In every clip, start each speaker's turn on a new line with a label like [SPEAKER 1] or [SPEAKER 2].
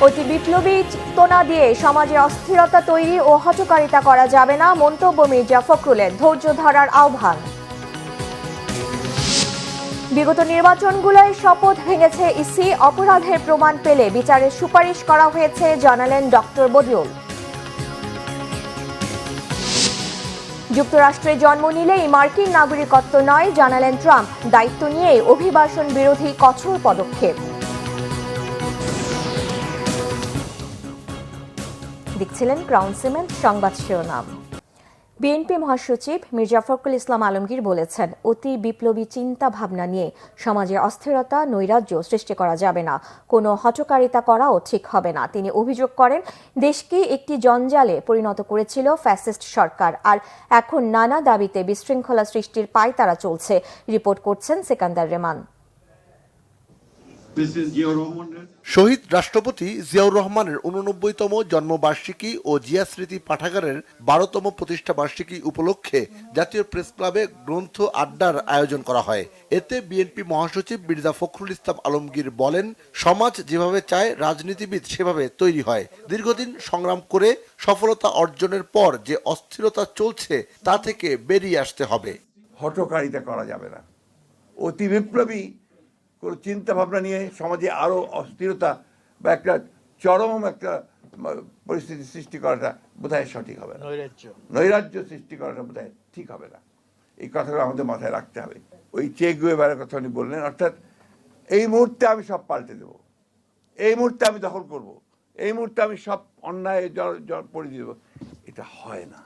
[SPEAKER 1] অতি বিপ্লবী চেতনা দিয়ে সমাজে অস্থিরতা তৈরি ও হঠকারিতা করা যাবে না, মন্তব্য মির্জা ফখরুলের। ধৈর্য ধরার আহ্বান। বিগত নির্বাচনগুলোয় শপথ ভেঙেছে ইসি, অপরাধের প্রমাণ পেলে বিচারের সুপারিশ করা হয়েছে, জানালেন ডক্টর বদিউল। যুক্তরাষ্ট্রে জন্ম নিলেই মার্কিন নাগরিকত্ব নয়, জানালেন ট্রাম্প। দায়িত্ব নিয়ে অভিবাসন বিরোধী কঠোর পদক্ষেপ। দেখছিলেন ক্রাউন সিমেন্ট সংবাদ শিরোনাম। বিএনপি মহাসচিব মির্জা ফখরুল ইসলাম আলমগীর বলেছেন, অতি বিপ্লবী চিন্তা ভাবনা নিয়ে সমাজে অস্থিরতা নৈরাজ্য সৃষ্টি করা যাবে না, কোনো হঠকারিতা করাও ঠিক হবে না। তিনি অভিযোগ করেন, দেশকে একটি জঞ্জালে পরিণত করেছিল ফ্যাসিস্ট সরকার, আর এখন নানা দাবিতে বিশৃঙ্খলা সৃষ্টির পায়তারা চলছে। রিপোর্ট করছেন সিকান্দার রেমান।
[SPEAKER 2] শহীদ রাষ্ট্রপতি জিয়াউর রহমানের ৮৯তম জন্মবার্ষিকী ও জিয়া স্মৃতি পাঠাগারের ১২তম প্রতিষ্ঠা বার্ষিকী উপলক্ষে জাতীয় প্রেস ক্লাবে গ্রন্থ আড্ডার আয়োজন করা হয়। এতে বিএনপি মহাসচিব মির্জা ফখরুল ইসলাম আলমগীর বলেন, সমাজ যেভাবে চায় রাজনীতিবিদ সেভাবে তৈরি হয়। দীর্ঘদিন সংগ্রাম করে সফলতা অর্জনের পর যে অস্থিরতা চলছে তা থেকে বেরিয়ে আসতে হবে।
[SPEAKER 3] হঠকারিতা করা যাবে না। অতি বিপ্লবী কোনো চিন্তা ভাবনা নিয়ে সমাজে আরো অস্থিরতা বা একটা চরম একটা পরিস্থিতি সৃষ্টি করাটা বোধহয় সঠিক হবে না। নৈরাজ্য সৃষ্টি করাটা বোধহয় ঠিক হবে না। এই কথাটা আমাদের মাথায় রাখতে হবে। ওই চে গুয়েভারার কথা উনি বললেন, অর্থাৎ এই মুহূর্তে আমি সব পাল্টে দেব, এই মুহূর্তে আমি দখল করব, এই মুহূর্তে আমি সব অন্যায় পরিয়ে দেব। এটা হয় না।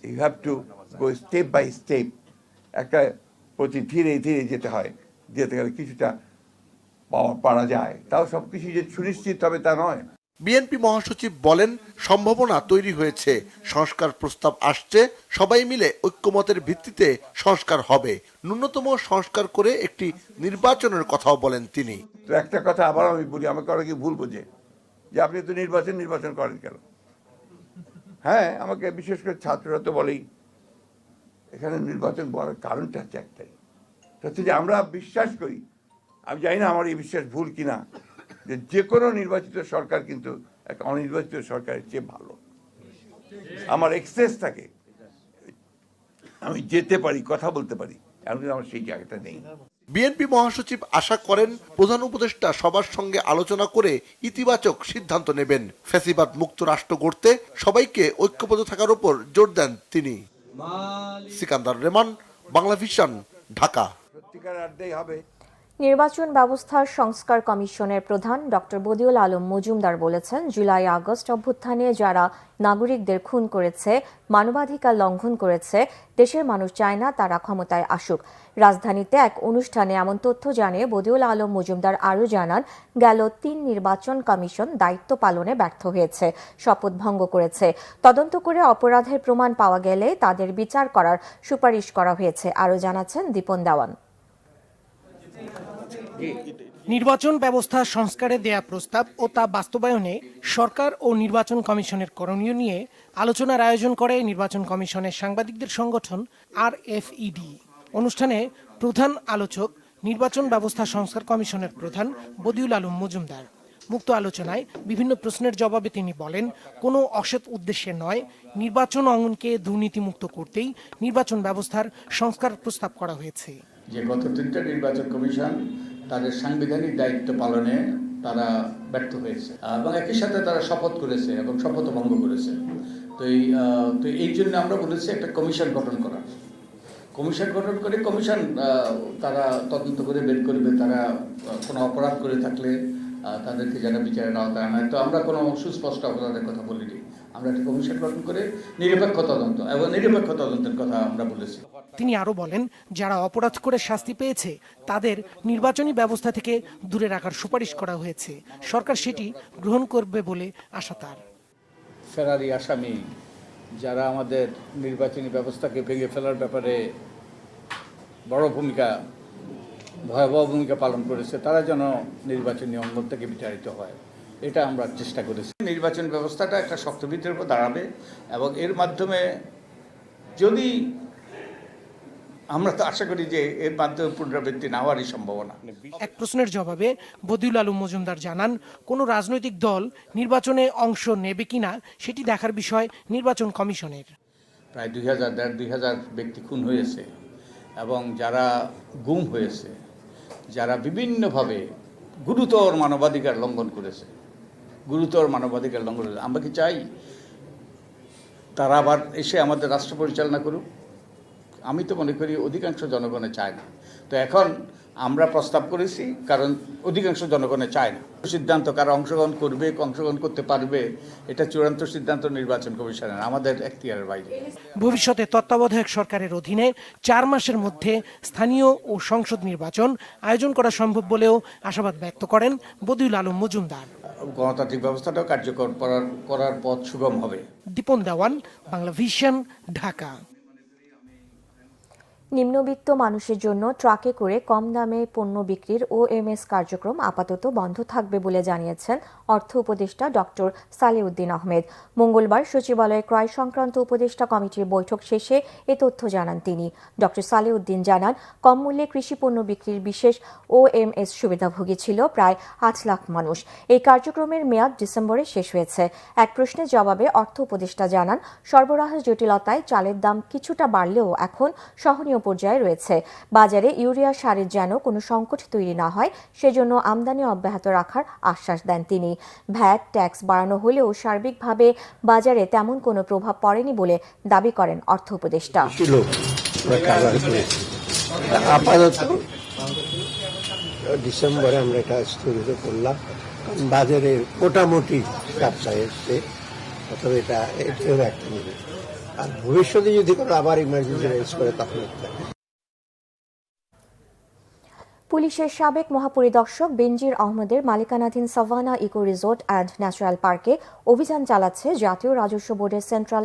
[SPEAKER 3] You have to go step by step. একটা প্রতি ধীরে ধীরে যেতে হয়, যেতে গেলে কিছুটা পারা যায়, তাও সবকিছু যে সুনিশ্চিত হবে তা নয়।
[SPEAKER 2] বিএনপি মহাসচিব বলেন, সম্ভাবনা তৈরি হয়েছে, সংস্কার প্রস্তাব আসছে, সবাই মিলে ঐক্যমতের ভিত্তিতে সংস্কার হবে। ন্যূনতম সংস্কার করে একটি নির্বাচনের কথাও বলেন তিনি।
[SPEAKER 3] তো একটা কথা আবার আমি বলি, আমাকে অনেকে ভুল বোঝে যে আপনি তো নির্বাচন করেন কেন। হ্যাঁ, আমাকে বিশেষ করে ছাত্ররা তো বলেই, এখানে নির্বাচন বলার কারণটা হচ্ছে একটাই, হচ্ছে যে আমরা বিশ্বাস করি, আমি জানি না আমার এই বিশ্বাস ভুল কিনা, যে কোনো নির্বাচিত সরকার কিন্তু একটা অনির্বাচিত সরকারের চেয়ে ভালো। আমার এক্সেস থাকে, আমি যেতে পারি, কথা বলতে পারি, এখন আমার সেই জায়গাটা নেই।
[SPEAKER 2] বিএনপি মহাসচিব আশা করেন, প্রধান উপদেষ্টা সবার সঙ্গে আলোচনা করে ইতিবাচক সিদ্ধান্ত নেবেন। ফ্যাসিবাদ মুক্ত রাষ্ট্র গড়তে সবাইকে ঐক্যবদ্ধ থাকার উপর জোর দেন তিনি। সিকান্দার রেমান, বাংলাভিশন, ঢাকা।
[SPEAKER 3] সত্যিকার আড্ডাই হবে।
[SPEAKER 1] নির্বাচন ব্যবস্থার সংস্কার কমিশনের প্রধান ডক্টর বদিউল আলম মজুমদার বলেছেন, জুলাই আগস্ট অভ্যুত্থানে যারা নাগরিকদের খুন করেছে, মানবাধিকার লঙ্ঘন করেছে, দেশের মানুষ চায় না তারা ক্ষমতায় আসুক। রাজধানীতে এক অনুষ্ঠানে এমন তথ্য জানিয়ে বদিউল আলম মজুমদার আরও জানান, গেল ৩ নির্বাচন কমিশন দায়িত্ব পালনে ব্যর্থ হয়েছে, শপথ ভঙ্গ করেছে। তদন্ত করে অপরাধের প্রমাণ পাওয়া গেলে তাদের বিচার করার সুপারিশ করা হয়েছে। আরও জানাচ্ছেন দীপন দেওয়ান।
[SPEAKER 4] নির্বাচন ব্যবস্থা সংস্কারে দেয়া প্রস্তাব ও তা বাস্তবায়নে সরকার ও নির্বাচন কমিশনের করণীয় নিয়ে আলোচনার আয়োজন করে নির্বাচন কমিশনের সাংবাদিকদের সংগঠন RFED। অনুষ্ঠানে প্রধান আলোচক নির্বাচন ব্যবস্থা সংস্কার কমিশনের প্রধান বদিউল আলম মজুমদার। মুক্ত আলোচনায় বিভিন্ন প্রশ্নের জবাবে তিনি বলেন, কোনো অসৎ উদ্দেশ্যে নয়, নির্বাচন অঙ্গনকে দুর্নীতিমুক্ত করতেই নির্বাচন ব্যবস্থার সংস্কার প্রস্তাব করা হয়েছে।
[SPEAKER 5] যে গত 3টা নির্বাচন কমিশন তাদের সাংবিধানিক দায়িত্ব পালনে তারা ব্যর্থ হয়েছে এবং একই সাথে তারা শপথ করেছে এবং শপথ ভঙ্গ করেছে। তো এই জন্য আমরা বলেছি একটা কমিশন গঠন করা। কমিশন গঠন করে কমিশন তারা তদন্ত করে বের করবে, তারা কোনো অপরাধ করে থাকলে তাদেরকে যারা বিচারের আওতায় আনায়। তো আমরা কোনো সুস্পষ্ট অপরাধের কথা বলিনি, আমরা একটা কমিশন গঠন করে নিরপেক্ষ তদন্ত এবং নিরপেক্ষ তদন্তের কথা আমরা বলেছি।
[SPEAKER 4] তিনি আরো বলেন, যারা অপরাধ করে শাস্তি পেয়েছে তাদের নির্বাচনী ব্যবস্থা থেকে দূরে রাখার সুপারিশ করা হয়েছে। সরকার সেটি গ্রহণ করবে বলে আশা তার।
[SPEAKER 5] ফেরারি আসামি যারা আমাদের নির্বাচনী ব্যবস্থাকে ভেঙে ফেলার ব্যাপারে ভয়াবহ ভূমিকা পালন করেছে, তারা যেন নির্বাচনী অঙ্গন থেকে বিচারিত হয়, এটা আমরা চেষ্টা করেছি। নির্বাচন ব্যবস্থাটা একটা শক্ত ভিত্তির উপর দাঁড়াবে এবং এর মাধ্যমে যদি আমরা তো আশা করি যে এর মাধ্যমে পুনরাবৃত্তি না হওয়ারই সম্ভাবনা।
[SPEAKER 4] এক প্রশ্নের জবাবে বদিউল আলম মজুমদার জানান, কোনো রাজনৈতিক দল নির্বাচনে অংশ নেবে কিনা সেটি দেখার বিষয় নির্বাচন কমিশনের।
[SPEAKER 5] প্রায় 2000 ব্যক্তি খুন হয়েছে এবং যারা গুম হয়েছে, যারা বিভিন্নভাবে গুরুতর মানবাধিকার লঙ্ঘন করেছে, আমরা কি চাই তারা আবার এসে আমাদের রাষ্ট্র পরিচালনা করুক? আমি তো মনে করি অধিকাংশ জনগণে চায় না। তো এখন আমরা প্রস্তাব করেছি, কারণ অধিকাংশ জনগণে চায় না। সিদ্ধান্ত কারা অংশগ্রহণ করবে, অংশগ্রহণ করতে পারবে, এটা চূড়ান্ত সিদ্ধান্ত নির্বাচন কমিশনের, আমাদের এখতিয়ারের বাইরে।
[SPEAKER 4] ভবিষ্যতে তত্ত্বাবধায়ক সরকারের অধীনে 4 মাসের মধ্যে স্থানীয় ও সংসদ নির্বাচন আয়োজন করা সম্ভব বলেও আশাবাদ ব্যক্ত করেন বদিউল আলম মজুমদার।
[SPEAKER 5] গণতান্ত্রিক ব্যবস্থাটাও কার্যকর করার পথ সুগম হবে।
[SPEAKER 4] দীপন দেওয়ান, বাংলা ভিশন, ঢাকা।
[SPEAKER 1] নিম্নবিত্ত মানুষের জন্য ট্রাকে করে কম দামে পণ্য বিক্রির ওএমএস কার্যক্রম আপাতত বন্ধ থাকবে বলে জানিয়েছেন অর্থ উপদেষ্টা ডক্টর সালেউদ্দিন আহমেদ। মঙ্গলবার সচিবালয়ে ক্রয় সংক্রান্ত উপদেষ্টা কমিটির বৈঠক শেষে এ তথ্য জানান তিনি। ডক্টর সালেউদ্দিন জানান, কম মূল্যে কৃষি পণ্য বিক্রির বিশেষ ওএমএস সুবিধাভোগী ছিল প্রায় 8 লাখ মানুষ। এই কার্যক্রমের মেয়াদ ডিসেম্বরে শেষ হয়েছে। এক প্রশ্নের জবাবে অর্থ উপদেষ্টা জানান, সরবরাহ জটিলতায় চালের দাম কিছুটা বাড়লেও এখন সহনীয় পর্যায়ে রয়েছে। বাজারে ইউরিয়া সারের যেন কোনো সংকট তৈরি না হয় সেজন্য আমদানি অব্যাহত রাখার আশ্বাস দেন তিনি। ভ্যাট ট্যাক্স বাড়ানো হলেও সার্বিকভাবে বাজারে তেমন কোনো প্রভাব পড়েনি বলে দাবি করেন অর্থ উপদেষ্টা।
[SPEAKER 6] আপাতত ডিসেম্বরে আমরা এটা স্থগিত করলাম, বাজারে মোটামুটি ব্যবসা এসছে, অথবা এটাও একটা নিবে। আর ভবিষ্যতে যদি কোনো আবার ইমার্জেন্সি রেজ করে তখন
[SPEAKER 1] পুলিশের সাবেক মহাপরিদর্শক বেনজির আহমেদের মালিকানাধীন Savanna eco resort and natural পার্কে অভিযান চালাচ্ছে জাতীয় রাজস্ব বোর্ডের সেন্ট্রাল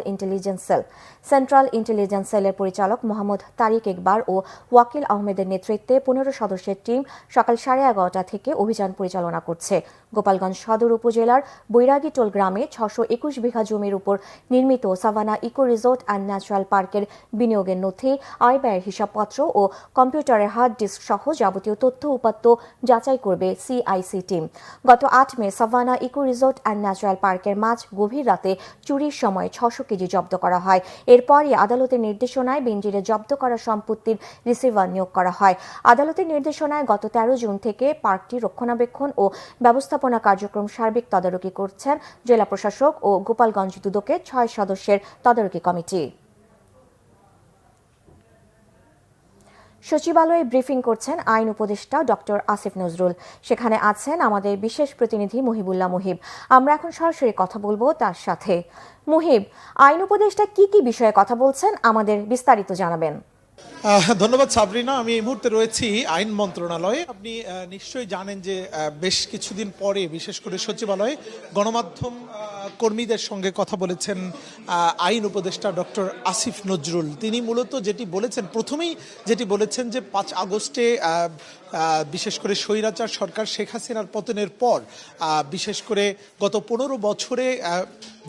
[SPEAKER 1] ইন্টেলিজেন্স সেলের পরিচালক মোহাম্মদ তারিক ইকবাল ও ওয়াকিল আহমেদের নেতৃত্বে 15 সদস্যের টিম সকাল 11:30 থেকে অভিযান পরিচালনা করছে। গোপালগঞ্জ সদর উপজেলার বৈরাগীটোল গ্রামে 621 বিঘা জমির উপর নির্মিত Savanna eco resort and natural পার্কের বিনিয়োগের নথি, আয় ব্যয়ের হিসাবপত্র ও কম্পিউটারের হার্ড ডিস্ক সহ যাবতীয় তথ্য উপাত্ত যাচাই করবে সিআইসি টিম। গত 8 May Savanna eco resort and natural পার্কের মাছ গভীর রাতে চুরির সময় 600 কেজি জব্দ করা হয়। এরপরই আদালতের নির্দেশনায় বেনজিরে জব্দ করা সম্পত্তির রিসিভার নিয়োগ করা হয়। আদালতের নির্দেশনায় গত 13 জুন থেকে পার্কটি রক্ষণাবেক্ষণ ও ব্যবস্থাপনা কার্যক্রম সার্বিক তদারকি করছেন জেলা প্রশাসক ও গোপালগঞ্জ দুদকের 6 সদস্যের তদারকি কমিটি। সচিবালয়ে ব্রিফিং করছেন আইন উপদেষ্টা ডক্টর আসিফ নজরুল। সেখানে আছেন আমাদের বিশেষ প্রতিনিধি মুহিবুল্লাহ মুহিব। আমরা এখন সরাসরি কথা বলবো তার সাথে। মুহিব, আইন উপদেষ্টা কি কি বিষয়ে কথা বলছেন আমাদের বিস্তারিত জানাবেন।
[SPEAKER 7] ধন্যবাদ সাবরিনা। আমি এই মুহূর্তে রয়েছি আইন মন্ত্রণালয়ে। আপনি নিশ্চয়ই জানেন যে বেশ কিছুদিন পরে বিশেষ করে সচিবালয়ে গণমাধ্যম কর্মীদের সঙ্গে কথা বলেছেন আইন উপদেষ্টা ডক্টর আসিফ নজরুল। তিনি মূলত প্রথমেই যেটি বলেছেন যে 5 আগস্টে বিশেষ করে স্বৈরাচার সরকার শেখ হাসিনার পতনের পর বিশেষ করে গত 15 বছরে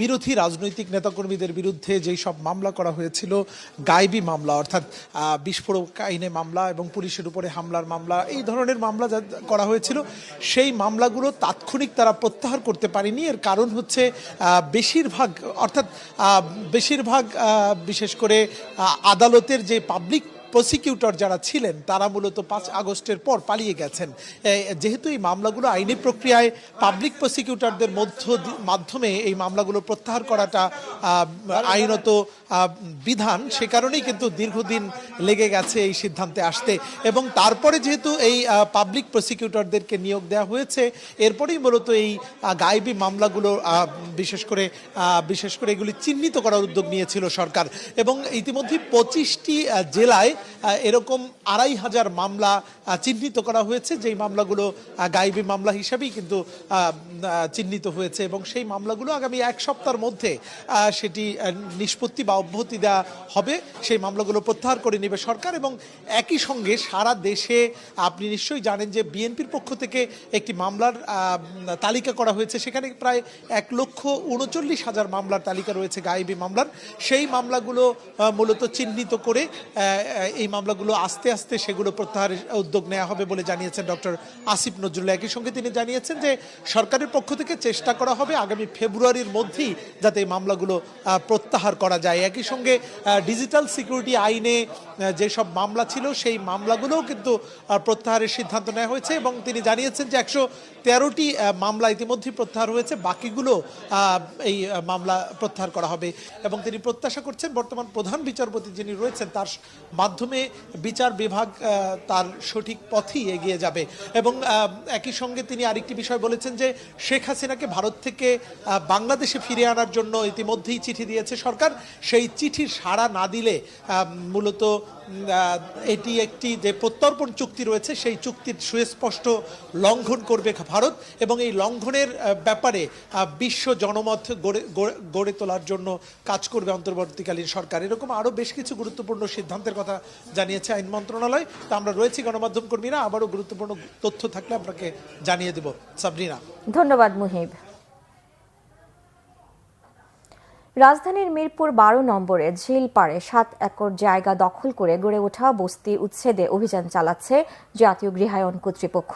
[SPEAKER 7] বিরোধী রাজনৈতিক নেতাকর্মীদের বিরুদ্ধে যেই সব মামলা করা হয়েছিল, গায়েবী মামলা অর্থাৎ বিস্ফোরক আইনে মামলা এবং পুলিশের উপরে হামলার মামলা, এই ধরনের মামলা যা করা হয়েছিল, সেই মামলাগুলো তাৎক্ষণিক তারা প্রত্যাহার করতে পারেনি। এর কারণ হচ্ছে বেশিরভাগ বিশেষ করে আদালতের যে পাবলিক প্রসিকিউটর যারা ছিলেন তারা মূলত 5 আগস্টের পর পালিয়ে গেছেন। যেহেতু এই মামলাগুলো আইনি প্রক্রিয়ায় পাবলিক প্রসিকিউটরদের মাধ্যমে এই মামলাগুলো প্রত্যাহার করাটা আইনত বিধান, সে কারণেই কিন্তু দীর্ঘদিন লেগে গেছে এই সিদ্ধান্তে আসতে। এবং তারপরে যেহেতু এই পাবলিক প্রসিকিউটরদেরকে নিয়োগ দেওয়া হয়েছে, এরপরেই মূলত এই গায়েবী মামলাগুলো বিশেষ করে এগুলি চিহ্নিত করার উদ্যোগ নিয়েছিল সরকার। এবং ইতিমধ্যে 25টি জেলায় এরকম 2500 মামলা চিহ্নিত করা হয়েছে, যেই মামলাগুলো গায়েবী মামলা হিসাবেই কিন্তু চিহ্নিত হয়েছে। এবং সেই মামলাগুলো আগামী 1 সপ্তাহের মধ্যে সেটি নিষ্পত্তি বা অব্যাহতি দেওয়া হবে সেই মামলাগুলো প্রত্যাহার করে নেবে সরকার। এবং একই সঙ্গে সারা দেশে আপনি নিশ্চয়ই জানেন যে বিএনপির পক্ষ থেকে একটি মামলার তালিকা করা হয়েছে, সেখানে প্রায় 1,39,000 মামলার তালিকা রয়েছে, গায়েবী মামলার। সেই মামলাগুলো মূলত চিহ্নিত করে এই মামলাগুলো আস্তে আস্তে সেগুলো প্রত্যাহারের উদ্যোগ নেওয়া হবে বলে জানিয়েছেন ডক্টর আসিফ নজরুল। একই সঙ্গে তিনি জানিয়েছেন যে সরকারের পক্ষ থেকে চেষ্টা করা হবে আগামী ফেব্রুয়ারির মধ্যেই যাতে এই মামলাগুলো প্রত্যাহার করা যায়। একই সঙ্গে ডিজিটাল সিকিউরিটি আইনে যেসব মামলা ছিল সেই মামলাগুলোও কিন্তু প্রত্যাহারের সিদ্ধান্ত নেওয়া হয়েছে এবং তিনি জানিয়েছেন যে 113টি মামলা ইতিমধ্যেই প্রত্যাহার হয়েছে, বাকিগুলো এই মামলা প্রত্যাহার করা হবে। এবং তিনি প্রত্যাশা করছেন বর্তমান প্রধান বিচারপতি যিনি রয়েছেন তার মাধ্যমে বিচার বিভাগ তার সঠিক পথেই এগিয়ে যাবে। এবং একই সঙ্গে তিনি আরেকটি বিষয় বলেছেন যে শেখ হাসিনাকে ভারত থেকে বাংলাদেশে ফিরিয়ে আনার জন্য ইতিমধ্যেই চিঠি দিয়েছে সরকার। সেই চিঠির সাড়া না দিলে মূলত এটি একটি যে প্রত্যর্পণ চুক্তি রয়েছে সেই চুক্তির সুস্পষ্ট লঙ্ঘন করবে ভারত এবং এই লঙ্ঘনের ব্যাপারে বিশ্ব জনমত গড়ে তোলার জন্য কাজ করবে অন্তর্বর্তীকালীন সরকার। এরকম আরও বেশ কিছু গুরুত্বপূর্ণ সিদ্ধান্তের কথা জানিয়েছে আইন মন্ত্রণালয়। তা আমরা রয়েছি গণমাধ্যম কর্মীরা, আবারও গুরুত্বপূর্ণ তথ্য থাকলে আপনাকে জানিয়ে দেব। সাবরিনা।
[SPEAKER 1] ধন্যবাদ মুহিব। রাজধানীর মিরপুর 12 নম্বরে ঝিল পাড়ে 7 একর জায়গা দখল করে গড়ে ওঠা বস্তি উচ্ছেদে অভিযান চালাচ্ছে জাতীয় গৃহায়ন কর্তৃপক্ষ।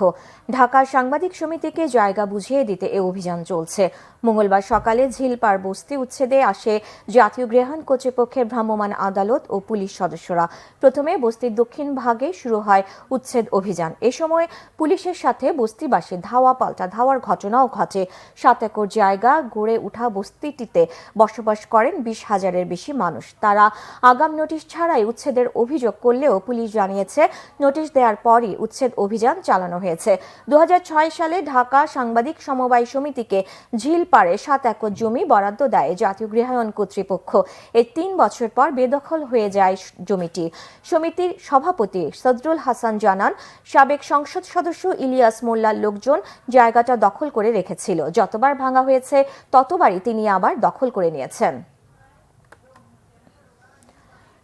[SPEAKER 1] ঢাকার সাংবাদিক সমিতিকে জায়গা বুঝিয়ে দিতে এ অভিযান চলছে। মঙ্গলবার সকালে ঝিলপাড় বস্তি উচ্ছেদে আসে জাতীয় গৃহায়ন কর্তৃপক্ষের ভ্রাম্যমাণ আদালত ও পুলিশ সদস্যরা। প্রথমে বস্তির দক্ষিণ ভাগে শুরু হয় উচ্ছেদ অভিযান। এ সময় পুলিশের সাথে বস্তিবাসী ধাওয়া পাল্টা ধাওয়ার ঘটনাও ঘটে। 7 একর জায়গা গড়ে ওঠা বস্তিটিতে বসবাস করেন 20,000-এর বেশি মানুষ। তারা আগাম নোটিশ ছাড়াই উচ্ছেদের অভিযোগ করলেও পুলিশ জানিয়েছে নোটিশ দেওয়ার পরই উচ্ছেদ অভিযান চালানো হয়েছে। 2006 সালে ঢাকা সাংবাদিক সমবায় সমিতিকে ঝিলপাড়ে 7 একর জমি বরাদ্দ দেয় জাতীয় গৃহায়ন কর্তৃপক্ষ। এর 3 বছর পর বেদখল হয়ে যায় জমিটি। সমিতির সভাপতি সদরুল হাসান জানান, সাবেক সংসদ সদস্য ইলিয়াস মোল্লার লোকজন জায়গাটা দখল করে রেখেছিল। যতবার ভাঙা হয়েছে ততবারই তিনি আবার দখল করে নিয়েছেন।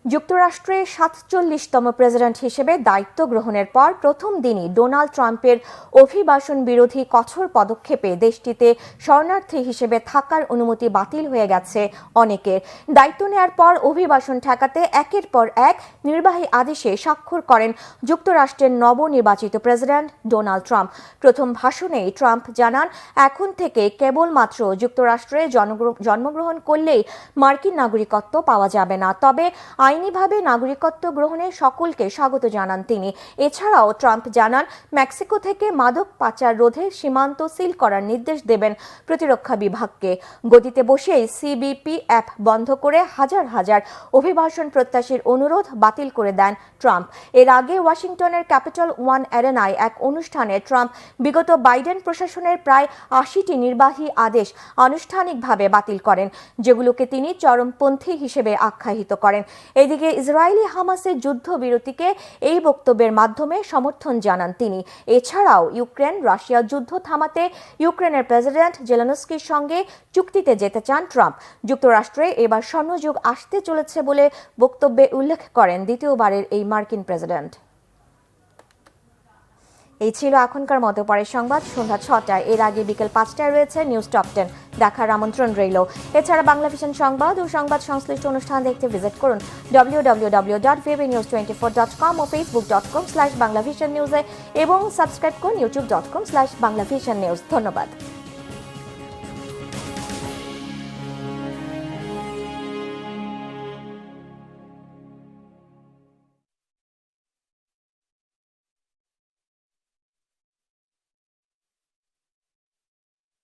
[SPEAKER 1] যুক্তরাষ্ট্রের 47তম প্রেসিডেন্ট হিসেবে দায়িত্ব গ্রহণের পর প্রথম দিনই ডোনাল্ড ট্রাম্পের অভিবাসন বিরোধী কঠোর পদক্ষেপে দেশটিতে শরণার্থী হিসেবে থাকার অনুমতি বাতিল হয়ে গেছে অনেকের। দায়িত্ব নেয়ার পর অভিবাসন ঠেকাতে একের পর এক নির্বাহী আদেশে স্বাক্ষর করেন যুক্তরাষ্ট্রের নবনির্বাচিত প্রেসিডেন্ট ডোনাল্ড ট্রাম্প। প্রথম ভাষণেই ট্রাম্প জানান, এখন থেকে কেবলমাত্র যুক্তরাষ্ট্রে জন্মগ্রহণ করলেই মার্কিন নাগরিকত্ব পাওয়া যাবে না, তবে আইনিভাবে নাগরিকত্ব গ্রহণে সকলকে স্বাগত জানান তিনি। এছাড়াও ট্রাম্প জানান, মেক্সিকো থেকে মাদক পাচার রোধে সীমান্ত সিল করার নির্দেশ দেবেন প্রতিরক্ষা বিভাগকে। গদিতে বসেই সিবিপি অ্যাপ বন্ধ করে হাজার হাজার অভিবাসন প্রত্যাশীর অনুরোধ বাতিল করে দেন ট্রাম্প। এর আগে ওয়াশিংটনের ক্যাপিটল ওয়ান অ্যারেনায় এক অনুষ্ঠানে ট্রাম্প বিগত বাইডেন প্রশাসনের প্রায় 80টি নির্বাহী আদেশ আনুষ্ঠানিকভাবে বাতিল করেন, যেগুলোকে তিনি চরমপন্থী হিসেবে আখ্যায়িত করেন। এদিকে ইসরায়েলি হামাসের যুদ্ধবিরতিকে এই বক্তব্যের মাধ্যমে সমর্থন জানান তিনি। এছাড়াও ইউক্রেন রাশিয়া যুদ্ধ থামাতে ইউক্রেনের প্রেসিডেন্ট জেলেনস্কির সঙ্গে চুক্তিতে যেতে চান ট্রাম্প। যুক্তরাষ্ট্রে এবার স্বর্ণযুগ আসতে চলেছে বলে বক্তব্যে উল্লেখ করেন দ্বিতীয়বারের এই মার্কিন প্রেসিডেন্ট। এই ছিল এখনকার মতো। পরের সংবাদ সন্ধ্যা 6টায়। এর আগে বিকেল 5টায় রয়েছে নিউজ টপ 10 দেখার আমন্ত্রণ রইল। এছাড়া বাংলা ভিশন সংবাদ ও সংবাদ সংশ্লিষ্ট অনুষ্ঠান দেখতে ভিজিট করুন www.vbnews24.com ও facebook.com/banglavisionnews এবং সাবস্ক্রাইব করুন youtube.com/banglavisionnews। ধন্যবাদ।